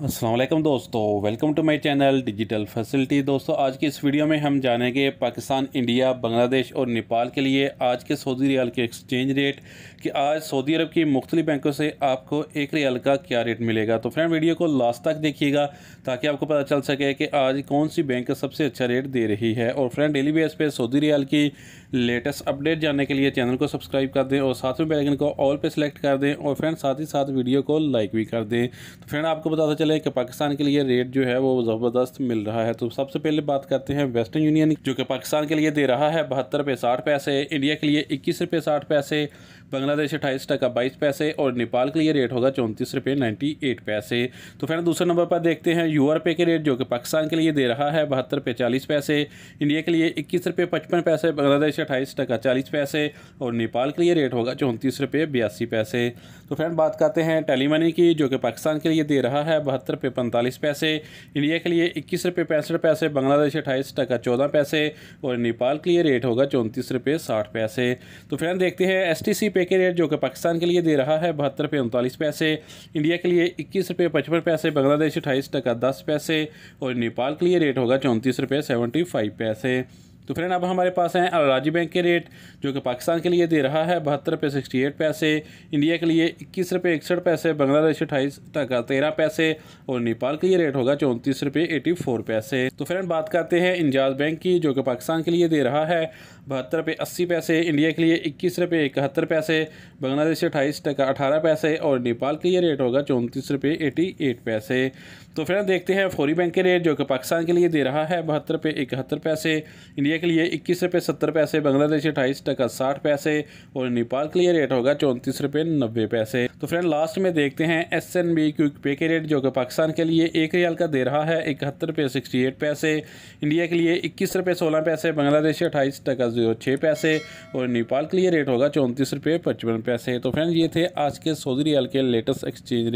अस्सलाम वालेकुम दोस्तों, welcome to my channel digital facility. दोस्तों, आज की इस वीडियो में हम जानेंगे पाकिस्तान, इंडिया, बांग्लादेश और नेपाल के लिए आज के सऊदी रियाल के एक्सचेंज रेट कि आज सऊदी अरब की मुख्तलिफ बैंकों से आपको एक रियाल का क्या रेट मिलेगा। तो फ्रेंड, वीडियो को लास्ट तक देखिएगा ताकि आपको पता चल सके कि आज कौन सी बैंक सबसे अच्छा रेट दे रही है। और फ्रेंड, डेली बेस पे सऊदी रियाल की लेटेस्ट अपडेट जानने के लिए चैनल को सब्सक्राइब कर दें और साथ में बेल आइकन को ऑल पे सेलेक्ट कर दें और फ्रेंड साथ ही साथ वीडियो को लाइक भी कर दें। तो फ्रेंड, आपको पता चले कि पाकिस्तान के लिए रेट जो है वो ज़बरदस्त मिल रहा है। तो सबसे पहले बात करते हैं वेस्टर्न यूनियन, जो कि पाकिस्तान के लिए दे रहा है 72 रुपये 60 पैसे, इंडिया के लिए 21 रुपये 60 पैसे, बांग्लादेश 28 टका 22 पैसे और नेपाल के लिए रेट होगा 34 रुपये 98 पैसे। तो फ्रेंड, दूसरे नंबर पर देखते हैं यूआरपे के रेट, जो कि पाकिस्तान के लिए दे रहा है 72 रुपये 40 पैसे, इंडिया के लिए 21 रुपये 55 पैसे, बांग्लादेश 28 टका 40 पैसे और नेपाल के लिए रेट होगा 34 रुपये 82 पैसे। तो फ्रेंड, बात करते हैं टेली मनी की, जो कि पाकिस्तान के लिए दे रहा है 72 रुपये 45 पैसे, इंडिया के लिए 21 रुपये 65 पैसे, बांग्लादेश 28 टका 14 पैसे और नेपाल के लिए रेट होगा 34 रुपये 60 पैसे। तो फ्रेंड, देखते हैं एसटीसी पे के रेट, जो कि पाकिस्तान के लिए दे रहा है 72 रुपये 39 पैसे, इंडिया के लिए 21 रुपये 55 पैसे, बांग्लादेश 28 टका 10 पैसे और नेपाल के लिए रेट होगा 34 रुपये 75 पैसे। तो फ्रेंड, अब हमारे पास हैं अल-राजी बैंक के रेट, जो कि पाकिस्तान के लिए दे रहा है 72 रुपये 68 पैसे, इंडिया के लिए 21 रुपये 61 पैसे, बांग्लादेश 28 टका 13 पैसे और नेपाल के लिए रेट होगा 34 रुपये 84 पैसे। तो फ्रेंड, बात करते हैं इंजाज बैंक की, जो कि पाकिस्तान के लिए दे रहा है 72 रुपये 80 पैसे, इंडिया के लिए 21 रुपये 71 पैसे, बांग्लादेश 28 टका 18 पैसे और नेपाल के लिए रेट होगा 34 रुपये 88 पैसे। तो फ्रेंड, देखते हैं फौरी बैंक के रेट, जो कि पाकिस्तान के लिए दे रहा है 72 रुपये 71 पैसे, इंडिया के लिए 21 रुपये 70 पैसे, बांग्लादेश 28 टका 60 पैसे और नेपाल के लिए रेट होगा 34 रुपये 90 पैसे। तो फ्रेंड, लास्ट में देखते हैं एसएनबी क्विक पे के रेट, जो कि पाकिस्तान के लिए एक रियाल का दे रहा है 71 रुपये 68 पैसे, इंडिया के लिए 21 रुपये 16 पैसे, बांग्लादेश 28 टका 06 पैसे और नेपाल के लिए रेट होगा 34 रुपये 55 पैसे। तो फ्रेंड, ये थे आज के सऊदी रियाल के लेटेस्ट एक्सचेंज रेट।